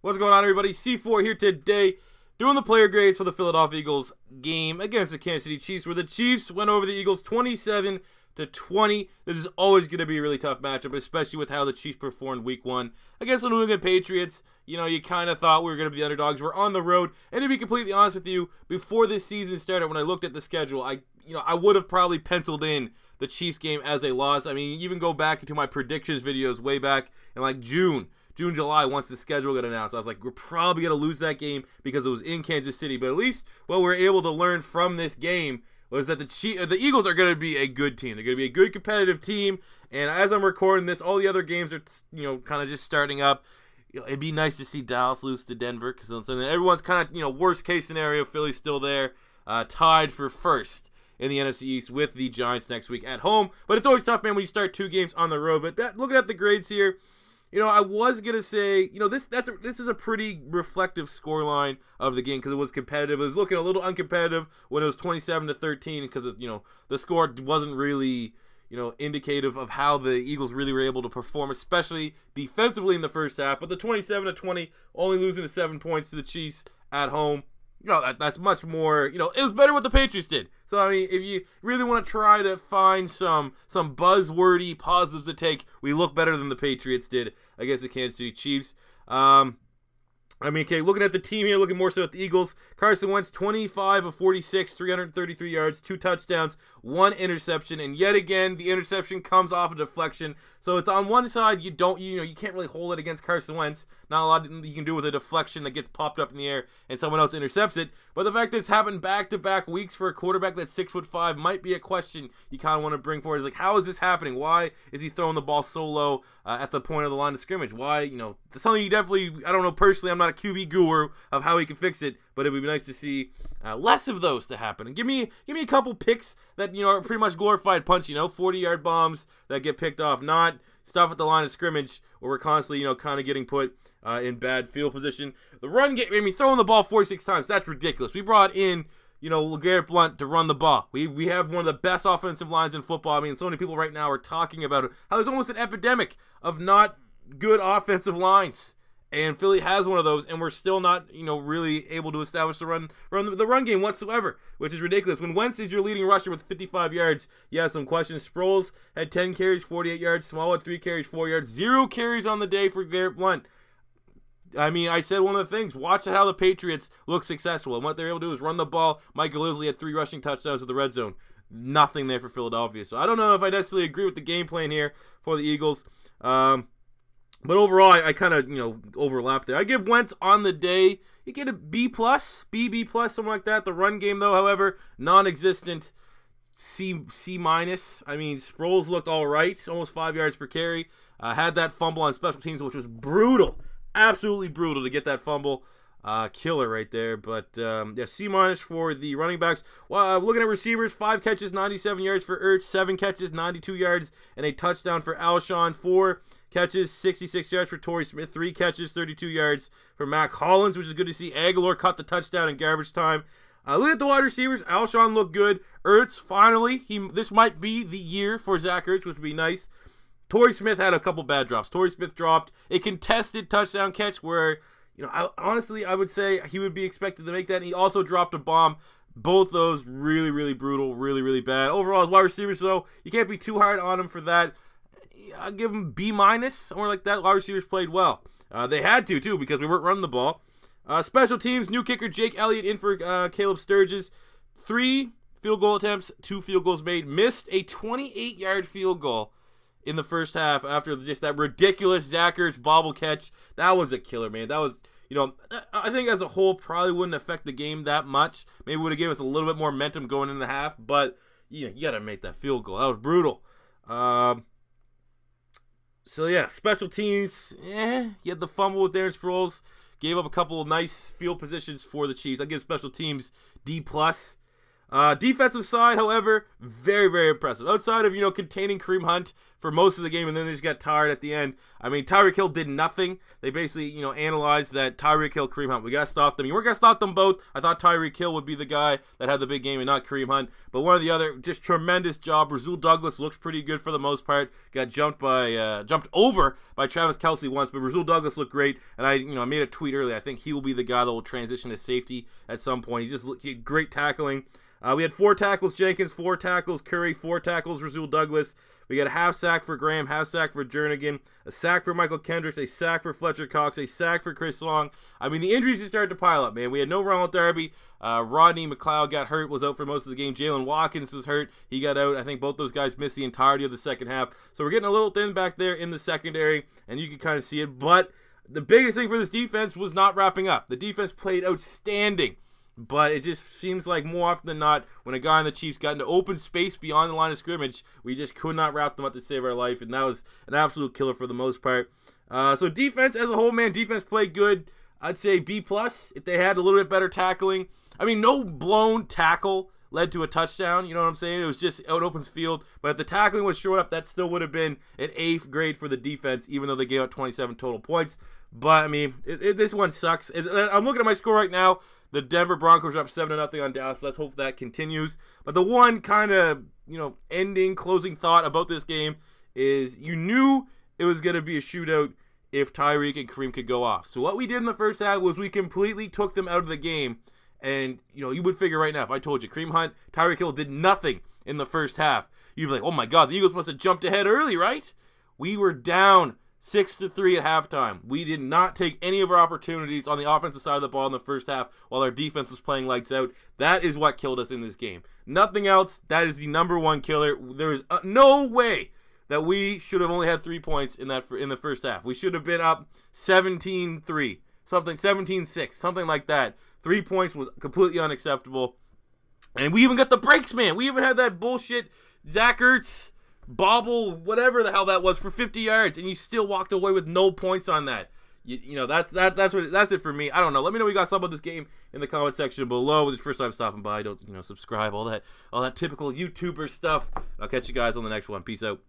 What's going on, everybody? C4 here today, doing the player grades for the Philadelphia Eagles game against the Kansas City Chiefs, where the Chiefs went over the Eagles 27-20. This is always going to be a really tough matchup, especially with how the Chiefs performed Week 1 against the New England Patriots. You know, you kind of thought we were going to be the underdogs. We're on the road, and to be completely honest with you, before this season started, when I looked at the schedule, I would have probably penciled in the Chiefs game as a loss. I mean, even go back into my predictions videos way back in like June, July, once the schedule got announced. I was like, we're probably going to lose that game because it was in Kansas City. But at least what we're able to learn from this game was that the Eagles are going to be a good team. They're going to be a good competitive team. And as I'm recording this, all the other games are, kind of just starting up. It'd be nice to see Dallas lose to Denver because everyone's kind of, worst case scenario, Philly's still there, tied for first in the NFC East with the Giants next week at home. But it's always tough, man, when you start two games on the road. But looking at the grades here, I was going to say, this is a pretty reflective scoreline of the game because it was competitive. It was looking a little uncompetitive when it was 27-13 because, the score wasn't really, indicative of how the Eagles really were able to perform, especially defensively in the first half. But the 27-20, only losing to 7 points to the Chiefs at home, that's much more, it was better what the Patriots did. So, I mean, if you really want to try to find some buzzwordy positives to take, we look better than the Patriots did against the Kansas City Chiefs. Looking at the team here, looking more so at the Eagles, Carson Wentz, 25 of 46, 333 yards, 2 touchdowns, 1 interception, and yet again, the interception comes off a deflection. So it's on one side, you can't really hold it against Carson Wentz. Not a lot you can do with a deflection that gets popped up in the air and someone else intercepts it. But the fact that it's happened back-to-back weeks for a quarterback that's 6'5" might be a question you kind of want to bring forward. It's like, how is this happening? Why is he throwing the ball so low at the point of the line of scrimmage? Why, that's something you definitely, I don't know, personally, I'm not a QB guru of how he can fix it, but it would be nice to see less of those to happen. And give me a couple picks that, are pretty much glorified punts, 40-yard bombs that get picked off, not stuff at the line of scrimmage where we're constantly, kind of getting put in bad field position. The run game, throwing the ball 46 times, that's ridiculous. We brought in, LeGarrette Blount to run the ball. We have one of the best offensive lines in football. So many people right now are talking about it, how there's almost an epidemic of not good offensive lines. And Philly has one of those, and we're still not, really able to establish the run game whatsoever, which is ridiculous. When Wentz is your leading rusher with 55 yards, you have some questions. Sproles had 10 carries, 48 yards. Small had 3 carries, 4 yards. 0 carries on the day for Garrett Blount. I said one of the things, watch how the Patriots look successful. And what they're able to do is run the ball. Michael Isley had 3 rushing touchdowns at the red zone. Nothing there for Philadelphia. So I don't know if I necessarily agree with the game plan here for the Eagles. But overall, I kind of, overlap there. I give Wentz on the day, you get a B+, B+, something like that. The run game, though, however, non-existent, C-. Sproles looked all right, almost 5 yards per carry. Had that fumble on special teams, which was brutal, absolutely brutal to get that fumble. Killer right there. But, C- for the running backs. Well, looking at receivers, 5 catches, 97 yards for Ertz, 7 catches, 92 yards, and a touchdown for Alshon. 4 catches, 66 yards for Torrey Smith, 3 catches, 32 yards for Mac Hollins, which is good to see. Aguilar caught the touchdown in garbage time. Look at the wide receivers. Alshon looked good. Ertz, finally, this might be the year for Zach Ertz, which would be nice. Torrey Smith had a couple bad drops. Torrey Smith dropped a contested touchdown catch where, I would say he would be expected to make that. And he also dropped a bomb. Both those really, really brutal, really, really bad. Overall, as wide receivers, though, you can't be too hard on him for that. I'll give them B-, somewhere like that. Wide receivers played well. They had to, too, because we weren't running the ball. Special teams, new kicker Jake Elliott in for Caleb Sturgis. 3 field goal attempts, 2 field goals made. Missed a 28-yard field goal in the first half after just that ridiculous Zach Ertz bobble catch. That was a killer, man. That was, I think as a whole probably wouldn't affect the game that much. Maybe would have given us a little bit more momentum going into the half, but you got to make that field goal. That was brutal. Special teams, you had the fumble with Darren Sproles. Gave up a couple of nice field positions for the Chiefs. I give special teams D+. Defensive side, however, very, very impressive. Outside of, containing Kareem Hunt for most of the game, and then they just got tired at the end. I mean, Tyreek Hill did nothing. They basically, analyzed that Tyreek Hill, Kareem Hunt. We got to stop them. You weren't going to stop them both. I thought Tyreek Hill would be the guy that had the big game and not Kareem Hunt. But one or the other, just tremendous job. Rasul Douglas looks pretty good for the most part. Got jumped over by Travis Kelce once, but Rasul Douglas looked great. And I made a tweet earlier. I think he will be the guy that will transition to safety at some point. He had great tackling. We had 4 tackles, Jenkins, 4 tackles, Curry, 4 tackles, Rasul Douglas. We got a half sack for Graham, half sack for Jernigan, a sack for Michael Kendricks, a sack for Fletcher Cox, a sack for Chris Long. I mean, the injuries just started to pile up, man. We had no Ronald Darby. Rodney McLeod got hurt, was out for most of the game. Jalen Watkins was hurt. He got out. I think both those guys missed the entirety of the second half. So we're getting a little thin back there in the secondary, and you can kind of see it. But the biggest thing for this defense was not wrapping up. The defense played outstanding. But it just seems like more often than not, when a guy on the Chiefs got into open space beyond the line of scrimmage, we just could not wrap them up to save our life, and that was an absolute killer for the most part. So defense as a whole, man, defense played good. I'd say B+, if they had a little bit better tackling. I mean, no blown tackle led to a touchdown, you know what I'm saying? It was just out open field, but if the tackling was short up, that still would have been an 8th grade for the defense, even though they gave out 27 total points. But, I mean, this one sucks. I'm looking at my score right now. The Denver Broncos are up 7-0 on Dallas. Let's hope that continues. But the one kind of, closing thought about this game is you knew it was going to be a shootout if Tyreek and Kareem could go off. So what we did in the first half was we completely took them out of the game. And, you would figure right now, if I told you Kareem Hunt, Tyreek Hill did nothing in the first half, you'd be like, oh my God, the Eagles must have jumped ahead early, right? We were down 6-3 at halftime. We did not take any of our opportunities on the offensive side of the ball in the first half while our defense was playing lights out. That is what killed us in this game. Nothing else. That is the #1 killer. There is no way that we should have only had 3 points in the first half. We should have been up 17-3, something 17-6, something like that. 3 points was completely unacceptable. And we even got the breaks, man. We even had that bullshit Zach Ertz bobble, whatever the hell that was, for 50 yards, and you still walked away with no points on that. That's it for me. I don't know. Let me know what you guys thought about this game in the comment section below. If it's your first time stopping by, don't subscribe, all that typical YouTuber stuff. I'll catch you guys on the next one. Peace out.